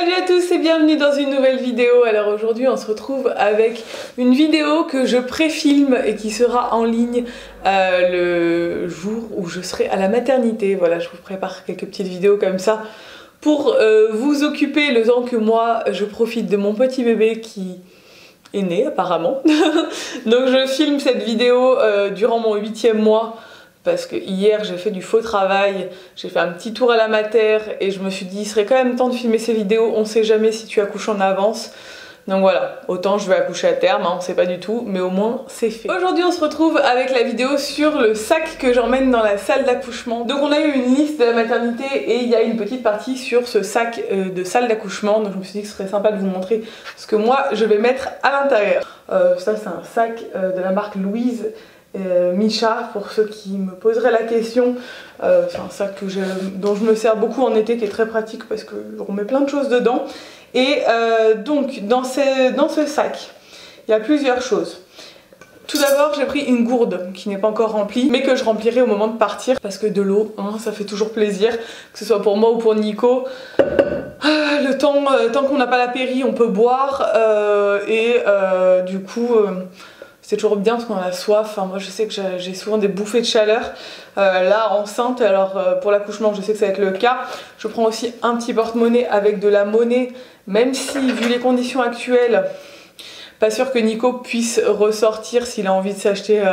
Salut à tous et bienvenue dans une nouvelle vidéo. Alors aujourd'hui on se retrouve avec une vidéo que je préfilme et qui sera en ligne le jour où je serai à la maternité. Voilà, je vous prépare quelques petites vidéos comme ça pour vous occuper le temps que moi je profite de mon petit bébé qui est né apparemment. Donc je filme cette vidéo durant mon 8e mois. Parce que hier j'ai fait du faux travail, j'ai fait un petit tour à la mater et je me suis dit il serait quand même temps de filmer ces vidéos, on sait jamais si tu accouches en avance. Donc voilà, autant je vais accoucher à terme, hein, on sait pas du tout, mais au moins c'est fait. Aujourd'hui on se retrouve avec la vidéo sur le sac que j'emmène dans la salle d'accouchement. Donc on a eu une liste de la maternité et il y a une petite partie sur ce sac de salle d'accouchement. Donc je me suis dit que ce serait sympa de vous montrer ce que moi je vais mettre à l'intérieur. Ça c'est un sac de la marque Louise Micha, pour ceux qui me poseraient la question. C'est un sac dont je me sers beaucoup en été, qui est très pratique parce qu'on met plein de choses dedans. Et donc dans ce sac il y a plusieurs choses. Tout d'abord j'ai pris une gourde qui n'est pas encore remplie mais que je remplirai au moment de partir parce que de l'eau, hein, ça fait toujours plaisir, que ce soit pour moi ou pour Nico. Le tant qu'on n'a pas la péri on peut boire du coup c'est toujours bien parce qu'on a soif. Enfin, moi je sais que j'ai souvent des bouffées de chaleur. Là enceinte, alors pour l'accouchement je sais que ça va être le cas. Je prends aussi un petit porte-monnaie avec de la monnaie, même si vu les conditions actuelles, pas sûr que Nico puisse ressortir s'il a envie de s'acheter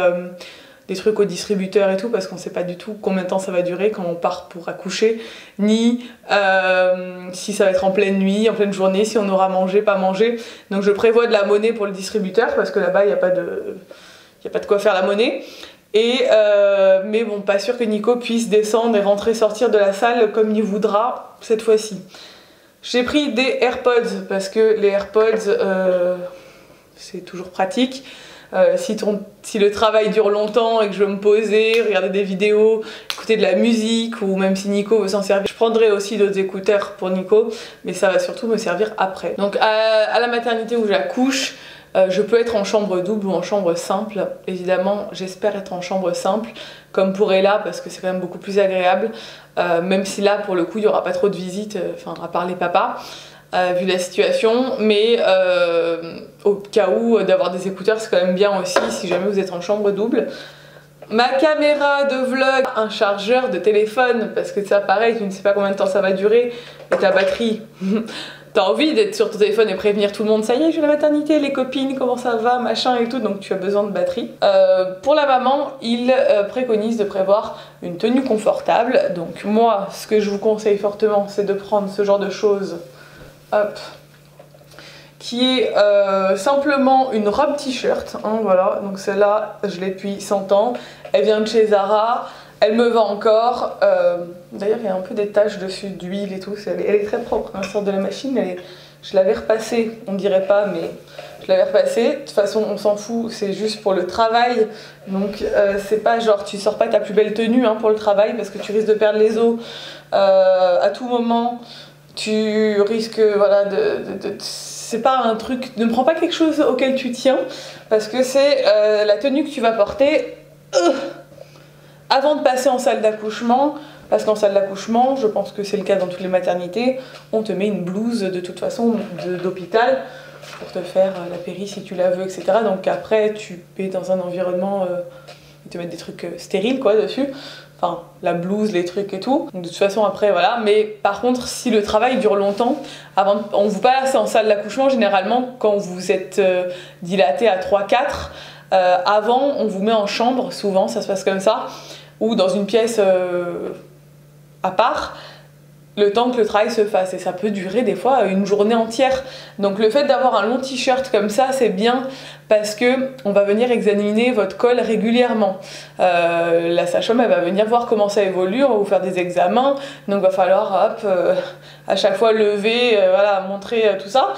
des trucs au distributeur et tout, parce qu'on sait pas du tout combien de temps ça va durer quand on part pour accoucher, ni si ça va être en pleine nuit, en pleine journée, si on aura mangé, pas mangé. Donc je prévois de la monnaie pour le distributeur parce que là-bas il n'y a pas de quoi faire la monnaie. Mais bon, pas sûr que Nico puisse descendre et rentrer sortir de la salle comme il voudra cette fois-ci. J'ai pris des AirPods parce que les AirPods c'est toujours pratique. Si le travail dure longtemps et que je veux me poser, regarder des vidéos, écouter de la musique, ou même si Nico veut s'en servir, je prendrai aussi d'autres écouteurs pour Nico, mais ça va surtout me servir après. Donc à la maternité où j'accouche, je peux être en chambre double ou en chambre simple. Évidemment j'espère être en chambre simple comme pour Ella parce que c'est quand même beaucoup plus agréable, même si là pour le coup il n'y aura pas trop de visites, à part les papas. Vu la situation, mais au cas où d'avoir des écouteurs c'est quand même bien aussi si jamais vous êtes en chambre double. Ma caméra de vlog, un chargeur de téléphone parce que ça pareil tu ne sais pas combien de temps ça va durer et ta batterie t'as envie d'être sur ton téléphone et prévenir tout le monde, ça y est je vais à la maternité, les copines, comment ça va, machin et tout, donc tu as besoin de batterie. Pour la maman, il préconise de prévoir une tenue confortable, donc moi ce que je vous conseille fortement c'est de prendre ce genre de choses. Hop, qui est simplement une robe t-shirt, hein, voilà, donc celle-là je l'ai depuis 100 ans, elle vient de chez Zara, elle me va encore, d'ailleurs il y a un peu des taches dessus d'huile et tout, elle est très propre, hein, elle sort de la machine, je l'avais repassée, on dirait pas mais je l'avais repassée, de toute façon on s'en fout, c'est juste pour le travail, donc c'est pas genre tu sors pas ta plus belle tenue hein, pour le travail parce que tu risques de perdre les os à tout moment. Tu risques, voilà, c'est pas un truc, ne prends pas quelque chose auquel tu tiens, parce que c'est la tenue que tu vas porter avant de passer en salle d'accouchement, parce qu'en salle d'accouchement, je pense que c'est le cas dans toutes les maternités, on te met une blouse de toute façon d'hôpital pour te faire la péri si tu la veux, etc. Donc après, tu es dans un environnement, ils te mettent des trucs stériles quoi dessus. Enfin, la blouse, les trucs et tout. Donc, de toute façon, après, voilà. Mais par contre, si le travail dure longtemps, on vous passe en salle d'accouchement, généralement, quand vous êtes dilaté à 3-4, avant, on vous met en chambre, souvent, ça se passe comme ça, ou dans une pièce à part, le temps que le travail se fasse. Et ça peut durer des fois une journée entière. Donc le fait d'avoir un long t-shirt comme ça, c'est bien parce que on va venir examiner votre col régulièrement. La sage-femme elle va venir voir comment ça évolue, on va vous faire des examens, donc va falloir hop, à chaque fois lever, voilà, montrer tout ça.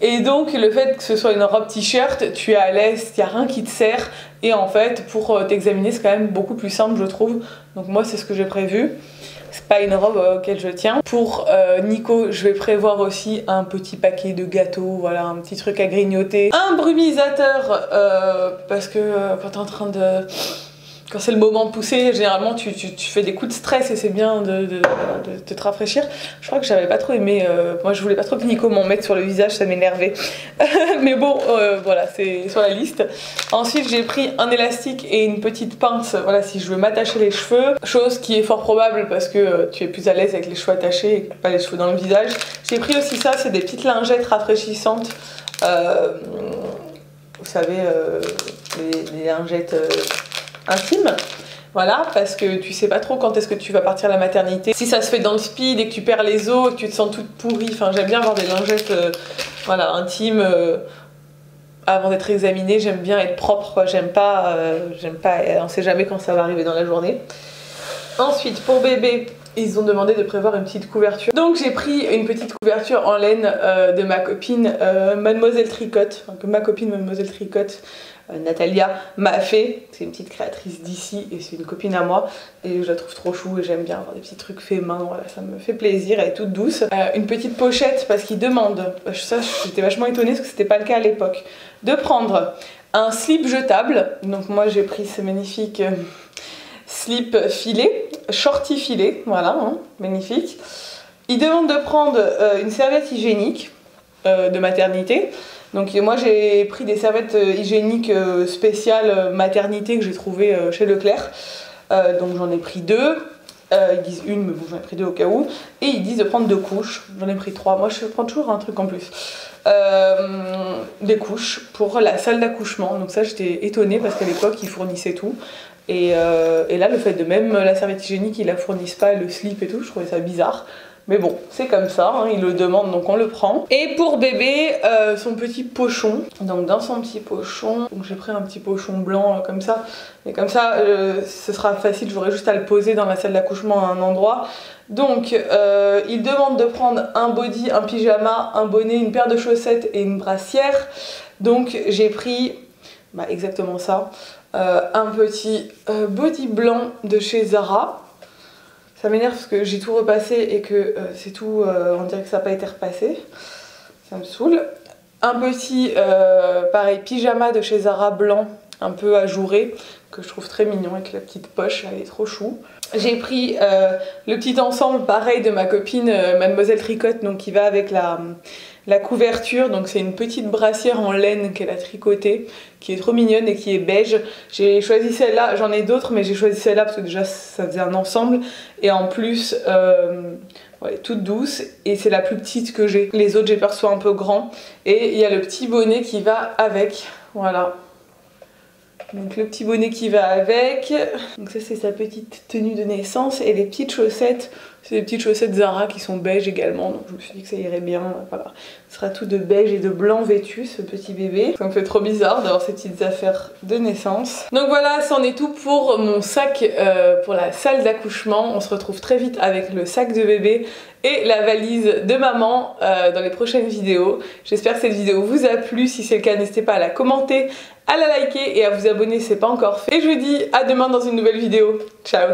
Et donc le fait que ce soit une robe t-shirt, tu es à l'aise, il n'y a rien qui te serre, et en fait pour t'examiner c'est quand même beaucoup plus simple je trouve. Donc moi c'est ce que j'ai prévu. C'est pas une robe auquel je tiens. Pour Nico, je vais prévoir aussi un petit paquet de gâteaux, voilà, un petit truc à grignoter. Un brumisateur, parce que quand t'es en train de quand c'est le moment de pousser, généralement tu fais des coups de stress et c'est bien de te rafraîchir. Je crois que j'avais pas trop aimé, moi je voulais pas trop que Nico m'en mette sur le visage, ça m'énervait. Mais bon, voilà, c'est sur la liste. Ensuite j'ai pris un élastique et une petite pince, voilà, si je veux m'attacher les cheveux. Chose qui est fort probable parce que tu es plus à l'aise avec les cheveux attachés et pas les cheveux dans le visage. J'ai pris aussi ça, c'est des petites lingettes rafraîchissantes. Vous savez, les lingettes intime, voilà, parce que tu sais pas trop quand est-ce que tu vas partir à la maternité. Si ça se fait dans le speed et que tu perds les os, que tu te sens toute pourrie, enfin j'aime bien avoir des lingettes voilà, intimes avant d'être examinée. J'aime bien être propre, j'aime pas, on sait jamais quand ça va arriver dans la journée. Ensuite pour bébé, ils ont demandé de prévoir une petite couverture. Donc j'ai pris une petite couverture en laine de ma copine Mademoiselle Tricotte, enfin, que ma copine Mademoiselle Tricotte, Natalia, m'a fait. C'est une petite créatrice d'ici et c'est une copine à moi. Et je la trouve trop chou et j'aime bien avoir des petits trucs faits main, voilà, ça me fait plaisir, elle est toute douce. Une petite pochette parce qu'ils demandent, ça j'étais vachement étonnée parce que c'était pas le cas à l'époque, de prendre un slip jetable. Donc moi j'ai pris ce magnifique slip filet, shorty filet, voilà, hein, magnifique. Ils demandent de prendre une serviette hygiénique de maternité. Donc moi j'ai pris des serviettes hygiéniques spéciales maternité que j'ai trouvées chez Leclerc. Donc j'en ai pris 2. Ils disent une, mais bon j'en ai pris 2 au cas où. Et ils disent de prendre 2 couches. J'en ai pris 3. Moi je prends toujours un truc en plus. Des couches pour la salle d'accouchement. Donc ça j'étais étonnée parce qu'à l'époque ils fournissaient tout. Et là le fait de même la serviette hygiénique ils la fournissent pas, le slip et tout, je trouvais ça bizarre. Mais bon, c'est comme ça, hein, ils le demandent donc on le prend. Et pour bébé, son petit pochon. Donc dans son petit pochon, j'ai pris un petit pochon blanc comme ça. Et comme ça, ce sera facile, j'aurai juste à le poser dans la salle d'accouchement à un endroit. Donc ils demandent de prendre un body, un pyjama, un bonnet, une paire de chaussettes et une brassière. Donc j'ai pris exactement ça. Un petit body blanc de chez Zara. Ça m'énerve parce que j'ai tout repassé et que c'est tout, on dirait que ça n'a pas été repassé. Ça me saoule. Un petit, pareil, pyjama de chez Zara blanc, un peu ajouré, que je trouve très mignon avec la petite poche, elle est trop chou. J'ai pris le petit ensemble, pareil, de ma copine Mademoiselle Tricotte, donc qui va avec la couverture. Donc c'est une petite brassière en laine qu'elle a tricotée, qui est trop mignonne et qui est beige. J'ai choisi celle-là, j'en ai d'autres mais j'ai choisi celle-là parce que déjà ça faisait un ensemble et en plus ouais, toute douce et c'est la plus petite que j'ai. Les autres j'ai peur que ce soit un peu grand et il y a le petit bonnet qui va avec, voilà. Donc le petit bonnet qui va avec, donc ça c'est sa petite tenue de naissance et les petites chaussettes, c'est des petites chaussettes Zara qui sont beige également, donc je me suis dit que ça irait bien, voilà. Ce sera tout de beige et de blanc vêtu ce petit bébé. Ça me fait trop bizarre d'avoir ces petites affaires de naissance. Donc voilà, c'en est tout pour mon sac pour la salle d'accouchement. On se retrouve très vite avec le sac de bébé et la valise de maman dans les prochaines vidéos. J'espère que cette vidéo vous a plu, si c'est le cas n'hésitez pas à la commenter, à la liker et à vous abonner si ce n'est pas encore fait. Et je vous dis à demain dans une nouvelle vidéo. Ciao!